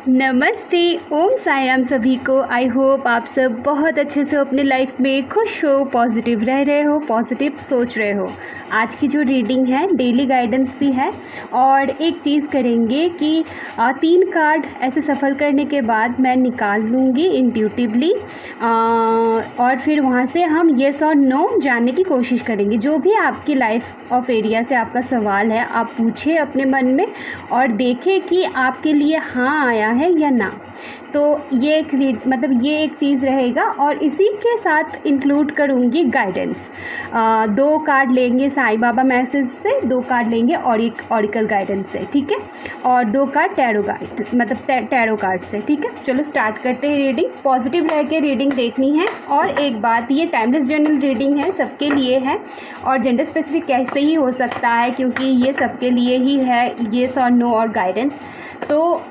नमस्ते। ओम साई राम सभी को। आई होप आप सब बहुत अच्छे से अपने लाइफ में खुश हो, पॉजिटिव रह रहे हो, पॉजिटिव सोच रहे हो। आज की जो रीडिंग है डेली गाइडेंस भी है और एक चीज़ करेंगे कि 3 कार्ड ऐसे सफ़ल करने के बाद मैं निकाल लूँगी इंट्यूटिवली और फिर वहाँ से हम येस और नो जानने की कोशिश करेंगे। जो भी आपकी लाइफ ऑफ एरिया से आपका सवाल है आप पूछे अपने मन में और देखें कि आपके लिए हाँ आया है या ना। तो ये एक चीज़ रहेगा और इसी के साथ इंक्लूड करूँगी गाइडेंस। 2 कार्ड लेंगे साईं बाबा मैसेज से, 2 कार्ड लेंगे ऑरिकल गाइडेंस से, ठीक है, और 2 कार्ड टैरो कार्ड से, ठीक है। चलो स्टार्ट करते हैं रीडिंग। पॉजिटिव रह के रीडिंग देखनी है। और एक बात, ये टाइमलेस जनरल रीडिंग है, सबके लिए है और जेंडर स्पेसिफिक कैसे ही हो सकता है क्योंकि ये सबके लिए ही है, येस और नो और गाइडेंस। तो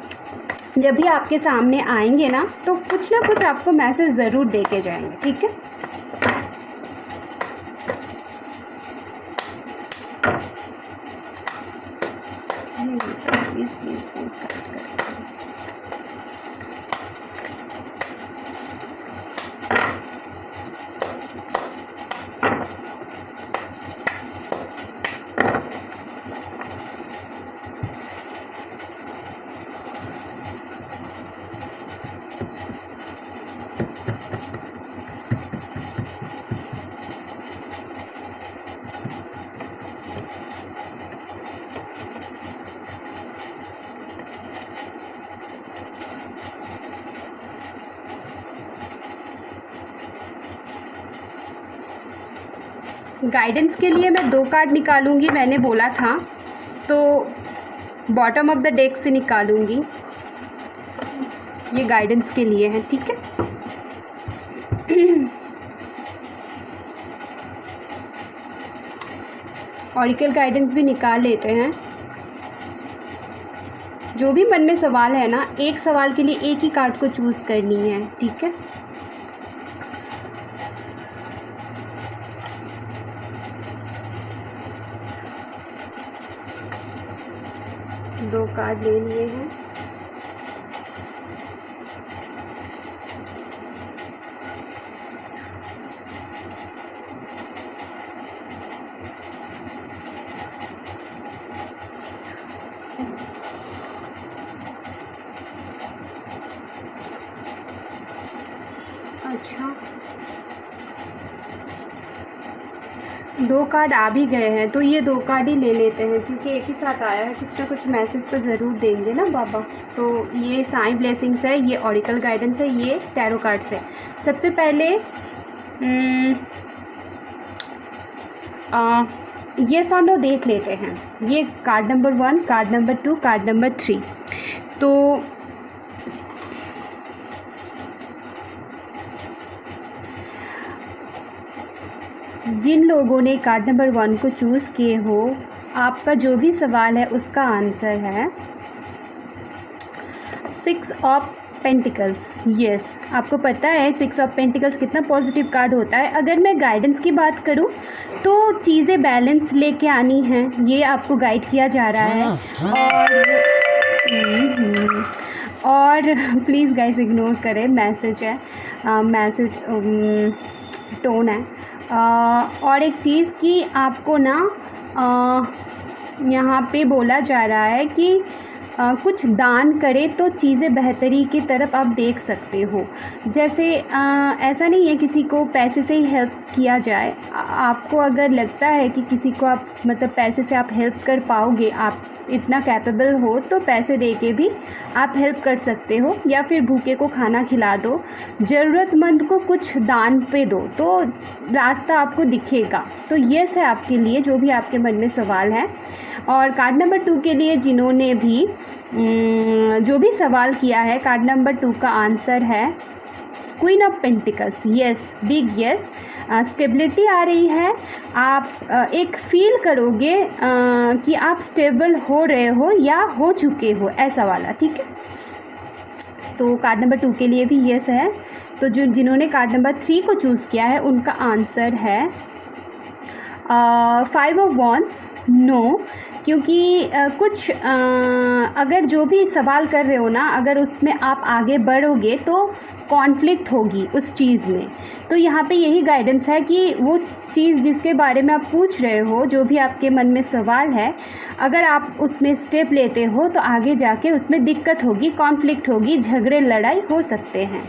जब भी आपके सामने आएंगे ना तो कुछ ना कुछ आपको मैसेज ज़रूर दे के जाएंगे, ठीक है। प्लीज़ प्लीज़ प्लीज़ गाइडेंस के लिए मैं 2 कार्ड निकालूंगी, मैंने बोला था, तो बॉटम ऑफ द डेक से निकालूंगी। ये गाइडेंस के लिए है, ठीक है। ऑरिकल गाइडेंस भी निकाल लेते हैं। जो भी मन में सवाल है ना, एक सवाल के लिए एक ही कार्ड को चूज़ करनी है, ठीक है। दो कार्ड ले लिए हैं। अच्छा, 2 कार्ड आ भी गए हैं तो ये 2 कार्ड ही ले लेते हैं क्योंकि एक ही साथ आया है। कुछ ना कुछ मैसेज तो ज़रूर देंगे ना बाबा। तो ये साईं ब्लेसिंग्स है, ये ऑरिकल गाइडेंस है, ये टैरो कार्ड्स है। सबसे पहले ये सानो देख लेते हैं। ये card number 1, card number 2, card number 3। तो जिन लोगों ने कार्ड नंबर 1 को चूज़ किए हो, आपका जो भी सवाल है उसका आंसर है 6 ऑफ पेंटिकल्स। यस, आपको पता है 6 ऑफ पेंटिकल्स कितना पॉजिटिव कार्ड होता है। अगर मैं गाइडेंस की बात करूं तो चीज़ें बैलेंस लेके आनी हैं, ये आपको गाइड किया जा रहा है। और प्लीज़ गाइस इग्नोर करें, मैसेज है, मैसेज टोन है। और एक चीज़ कि आपको ना यहाँ पे बोला जा रहा है कि कुछ दान करें तो चीज़ें बेहतरी की तरफ आप देख सकते हो। जैसे ऐसा नहीं है किसी को पैसे से ही हेल्प किया जाए। आपको अगर लगता है कि किसी को आप पैसे से आप हेल्प कर पाओगे, आप इतना कैपेबल हो, तो पैसे दे के भी आप हेल्प कर सकते हो या फिर भूखे को खाना खिला दो, ज़रूरतमंद को कुछ दान पे दो, तो रास्ता आपको दिखेगा। तो ये है आपके लिए जो भी आपके मन में सवाल है। और कार्ड नंबर 2 के लिए जिन्होंने भी जो भी सवाल किया है, कार्ड नंबर 2 का आंसर है queen of pentacles. Yes, big yes, stability आ रही है। आप एक फील करोगे कि आप स्टेबल हो रहे हो या हो चुके हो, ऐसा वाला, ठीक है। तो कार्ड नंबर 2 के लिए भी यस है। तो जिन्होंने कार्ड नंबर 3 को चूज़ किया है उनका आंसर है 5 ऑफ वॉन्ड्स। नो, क्योंकि कुछ अगर जो भी सवाल कर रहे हो ना, अगर उसमें आप आगे बढ़ोगे तो कॉन्फ्लिक्ट होगी उस चीज़ में। तो यहाँ पे यही गाइडेंस है कि वो चीज़ जिसके बारे में आप पूछ रहे हो, जो भी आपके मन में सवाल है, अगर आप उसमें स्टेप लेते हो तो आगे जाके उसमें दिक्कत होगी, कॉन्फ्लिक्ट होगी, झगड़े लड़ाई हो सकते हैं।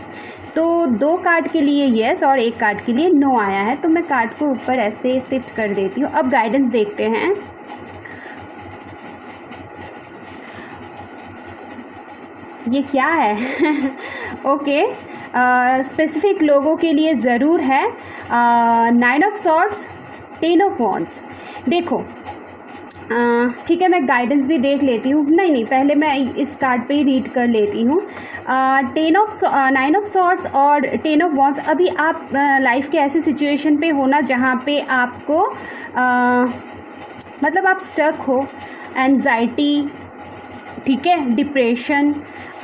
तो 2 कार्ड के लिए येस और 1 कार्ड के लिए नो आया है, तो मैं कार्ड को ऊपर ऐसे शिफ्ट कर देती हूँ। अब गाइडेंस देखते हैं। ये क्या है? ओके, स्पेसिफिक लोगों के लिए ज़रूर है। 9 ऑफ सॉर्ड्स, 10 ऑफ वॉन्ड्स। देखो ठीक है, मैं गाइडेंस भी देख लेती हूँ। नहीं, पहले मैं इस कार्ड पे ही रीड कर लेती हूँ। 9 ऑफ सॉर्ड्स और 10 ऑफ वॉन्ड्स। अभी आप लाइफ के ऐसी सिचुएशन पे हो ना जहाँ पे आपको मतलब आप स्टक हो, एंजाइटी, ठीक है, डिप्रेशन,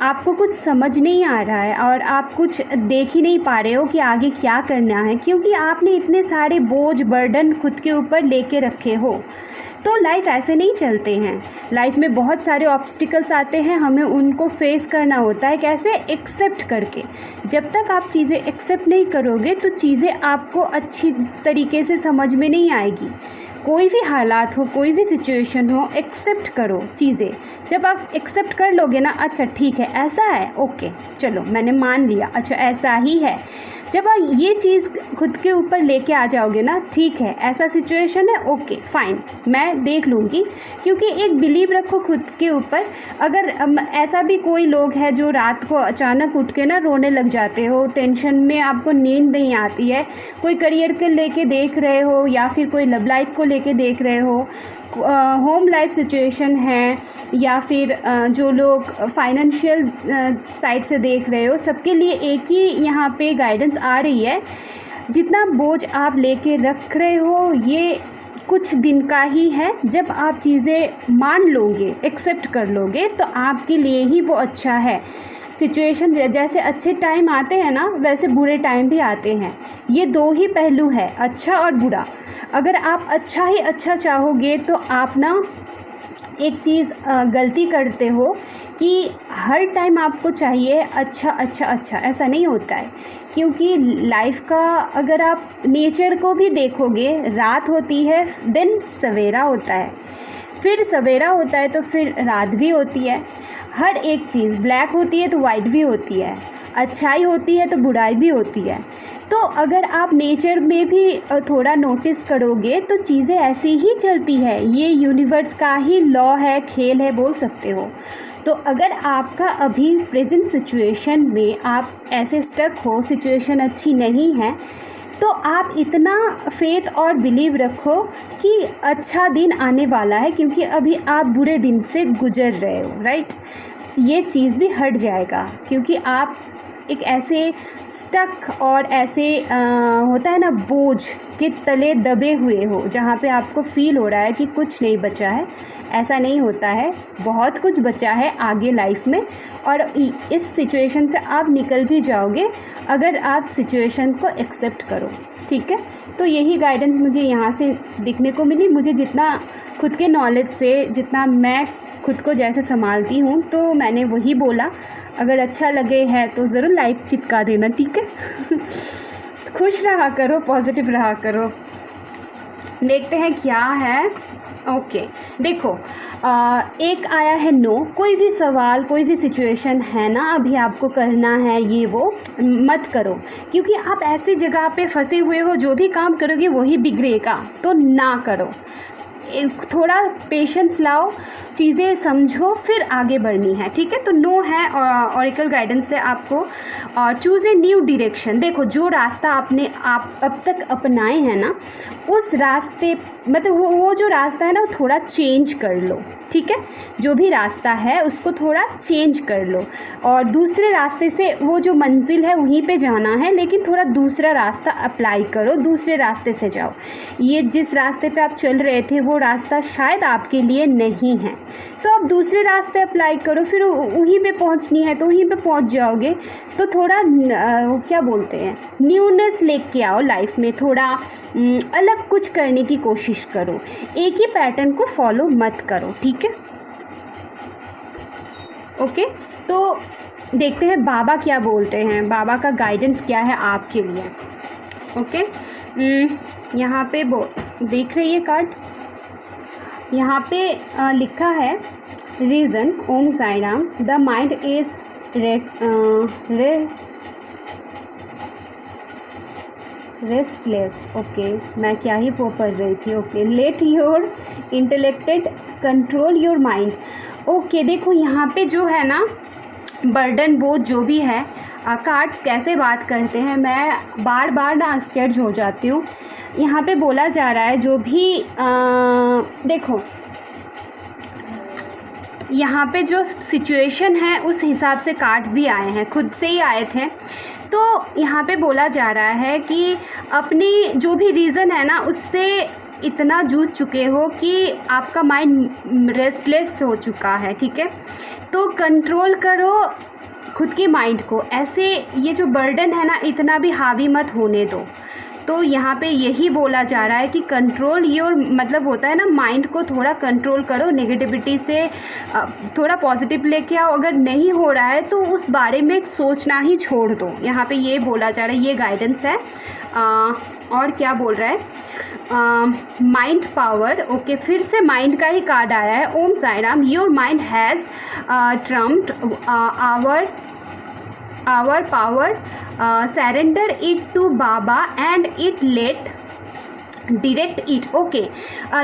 आपको कुछ समझ नहीं आ रहा है और आप कुछ देख ही नहीं पा रहे हो कि आगे क्या करना है, क्योंकि आपने इतने सारे बोझ, बर्डन खुद के ऊपर लेके रखे हो। तो लाइफ ऐसे नहीं चलते हैं। लाइफ में बहुत सारे ऑब्स्टिकल्स आते हैं, हमें उनको फेस करना होता है। कैसे? एक्सेप्ट करके। जब तक आप चीज़ें एक्सेप्ट नहीं करोगे तो चीज़ें आपको अच्छी तरीके से समझ में नहीं आएगी। कोई भी हालात हो, कोई भी सिचुएशन हो, एक्सेप्ट करो चीज़ें। जब आप एक्सेप्ट कर लोगे ना, अच्छा ठीक है ऐसा है, ओके चलो मैंने मान लिया, अच्छा ऐसा ही है। जब आप ये चीज़ खुद के ऊपर लेके आ जाओगे ना, ठीक है ऐसा सिचुएशन है, ओके फाइन मैं देख लूँगी, क्योंकि एक बिलीव रखो खुद के ऊपर। अगर ऐसा भी कोई लोग है जो रात को अचानक उठ के ना रोने लग जाते हो, टेंशन में आपको नींद नहीं आती है, कोई करियर के लेके देख रहे हो या फिर कोई लव लाइफ को लेके देख रहे हो, होम लाइफ सिचुएशन है, या फिर जो लोग फाइनेंशियल साइड से देख रहे हो, सबके लिए एक ही यहाँ पे गाइडेंस आ रही है। जितना बोझ आप लेके रख रहे हो ये कुछ दिन का ही है। जब आप चीज़ें मान लोगे, एक्सेप्ट कर लोगे, तो आपके लिए ही वो अच्छा है। सिचुएशन जैसे अच्छे टाइम आते हैं ना, वैसे बुरे टाइम भी आते हैं। ये 2 ही पहलू है, अच्छा और बुरा। अगर आप अच्छा ही अच्छा चाहोगे तो आप ना एक चीज़ गलती करते हो कि हर टाइम आपको चाहिए अच्छा अच्छा अच्छा, ऐसा नहीं होता है। क्योंकि लाइफ का अगर आप नेचर को भी देखोगे, रात होती है दिन सवेरा होता है, फिर सवेरा होता है तो फिर रात भी होती है। हर एक चीज़ ब्लैक होती है तो वाइट भी होती है, अच्छाई होती है तो बुराई भी होती है। तो अगर आप नेचर में भी थोड़ा नोटिस करोगे तो चीज़ें ऐसी ही चलती है। ये यूनिवर्स का ही लॉ है, खेल है, बोल सकते हो। तो अगर आपका अभी प्रेजेंट सिचुएशन में आप ऐसे स्टक हो, सिचुएशन अच्छी नहीं है, तो आप इतना फेथ और बिलीव रखो कि अच्छा दिन आने वाला है, क्योंकि अभी आप बुरे दिन से गुजर रहे हो, राइट। ये चीज़ भी हट जाएगा, क्योंकि आप एक ऐसे स्टक और ऐसे होता है ना बोझ के तले दबे हुए हो, जहाँ पे आपको फील हो रहा है कि कुछ नहीं बचा है। ऐसा नहीं होता है, बहुत कुछ बचा है आगे लाइफ में, और इस सिचुएशन से आप निकल भी जाओगे अगर आप सिचुएशन को एक्सेप्ट करो, ठीक है। तो यही गाइडेंस मुझे यहाँ से दिखने को मिली। मुझे जितना खुद के नॉलेज से, जितना मैं खुद को जैसे संभालती हूँ, तो मैंने वही बोला। अगर अच्छा लगे है तो ज़रूर लाइक चिपका देना, ठीक है। खुश रहा करो, पॉजिटिव रहा करो। देखते हैं क्या है। ओके देखो, एक आया है नो। कोई भी सवाल, कोई भी सिचुएशन है ना, अभी आपको करना है ये वो मत करो, क्योंकि आप ऐसी जगह पे फंसे हुए हो, जो भी काम करोगे वही बिगड़ेगा, तो ना करो। थोड़ा पेशेंस लाओ, चीज़ें समझो, फिर आगे बढ़नी है, ठीक है। तो नो है ऑरेकल गाइडेंस से आपको। और चूज़ ए न्यू डायरेक्शन। देखो जो रास्ता आपने अब तक अपनाए हैं ना, उस रास्ते मतलब वो जो रास्ता है ना, वो थोड़ा चेंज कर लो, ठीक है। जो भी रास्ता है उसको थोड़ा चेंज कर लो, और दूसरे रास्ते से वो जो मंजिल है वहीं पे जाना है, लेकिन थोड़ा दूसरा रास्ता अप्लाई करो, दूसरे रास्ते से जाओ। ये जिस रास्ते पे आप चल रहे थे वो रास्ता शायद आपके लिए नहीं है, तो आप दूसरे रास्ते अप्लाई करो, फिर वहीं पे पहुंचनी है तो वहीं पे पहुंच जाओगे। तो थोड़ा क्या बोलते हैं, न्यूनेस लेके आओ लाइफ में, थोड़ा अलग कुछ करने की कोशिश करो, एक ही पैटर्न को फॉलो मत करो, ठीक है। ओके, तो देखते हैं बाबा क्या बोलते हैं, बाबा का गाइडेंस क्या है आपके लिए। ओके, यहाँ पे देख रही है कार्ड, यहाँ पे लिखा है reason, Om Sai Ram, the mind is restless. Okay, मैं क्या ही पढ़ रही थी। Okay, let your intellect control your mind. Okay, देखो यहाँ पे जो है ना, बर्डन बोझ जो भी है, कार्ड्स कैसे बात करते हैं, मैं बार बार ना आश्चर्य हो जाती हूँ। यहाँ पे बोला जा रहा है जो भी देखो यहाँ पे जो सिचुएशन है उस हिसाब से कार्ड्स भी आए हैं, खुद से ही आए थे। तो यहाँ पे बोला जा रहा है कि अपनी जो भी रीज़न है ना उससे इतना जूझ चुके हो कि आपका माइंड रेस्टलेस हो चुका है, ठीक है। तो कंट्रोल करो खुद की माइंड को, ऐसे ये जो बर्डन है ना इतना भी हावी मत होने दो। तो यहाँ पे यही बोला जा रहा है कि कंट्रोल योर, मतलब होता है ना, माइंड को थोड़ा कंट्रोल करो, नेगेटिविटी से थोड़ा पॉजिटिव लेके आओ। अगर नहीं हो रहा है तो उस बारे में सोचना ही छोड़ दो, यहाँ पे ये बोला जा रहा है, ये गाइडेंस है। और क्या बोल रहा है, माइंड पावर। ओके, फिर से माइंड का ही कार्ड आया है, Om Sai Ram, your mind has trumped our power, surrender it to Baba and it let direct it. Okay,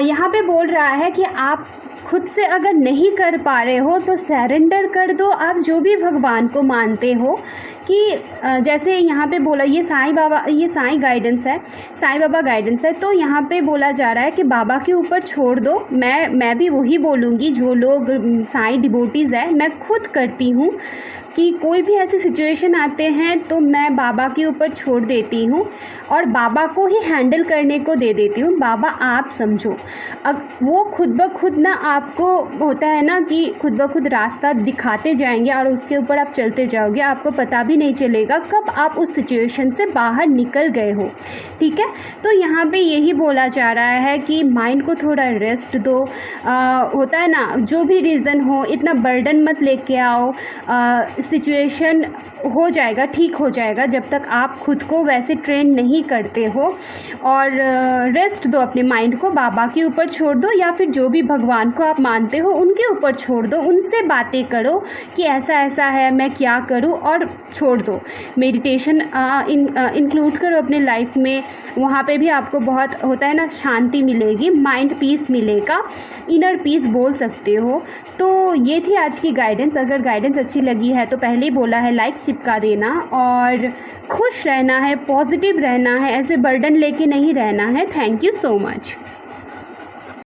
यहाँ पे बोल रहा है कि आप खुद से अगर नहीं कर पा रहे हो तो सरेंडर कर दो, आप जो भी भगवान को मानते हो। कि जैसे यहाँ पे बोला, ये साईं बाबा, ये साईं गाइडेंस है, साईं बाबा गाइडेंस है। तो यहाँ पे बोला जा रहा है कि बाबा के ऊपर छोड़ दो। मैं भी वही बोलूँगी, जो लोग साईं डिवोटीज़ है, मैं खुद करती हूँ कि कोई भी ऐसी सिचुएशन आते हैं तो मैं बाबा के ऊपर छोड़ देती हूँ और बाबा को ही हैंडल करने को दे देती हूँ। बाबा आप समझो, अब वो खुद ब खुद ना, आपको होता है ना कि खुद ब खुद रास्ता दिखाते जाएंगे और उसके ऊपर आप चलते जाओगे, आपको पता भी नहीं चलेगा कब आप उस सिचुएशन से बाहर निकल गए हो, ठीक है। तो यहाँ पे यही बोला जा रहा है कि माइंड को थोड़ा रेस्ट दो। होता है ना, जो भी रीज़न हो, इतना बर्डन मत लेके आओ, सिचुएशन हो जाएगा, ठीक हो जाएगा, जब तक आप खुद को वैसे ट्रेन नहीं करते हो। और रेस्ट दो अपने माइंड को, बाबा के ऊपर छोड़ दो या फिर जो भी भगवान को आप मानते हो उनके ऊपर छोड़ दो, उनसे बातें करो कि ऐसा ऐसा है, मैं क्या करूं, और छोड़ दो। मेडिटेशन इंक्लूड करो अपने लाइफ में, वहाँ पे भी आपको बहुत होता है ना, शांति मिलेगी, माइंड पीस मिलेगा, इनर पीस बोल सकते हो। तो ये थी आज की गाइडेंस। अगर गाइडेंस अच्छी लगी है तो पहले ही बोला है, लाइक चिपका देना, और खुश रहना है, पॉजिटिव रहना है, ऐसे बर्डन लेके नहीं रहना है। Thank you so much.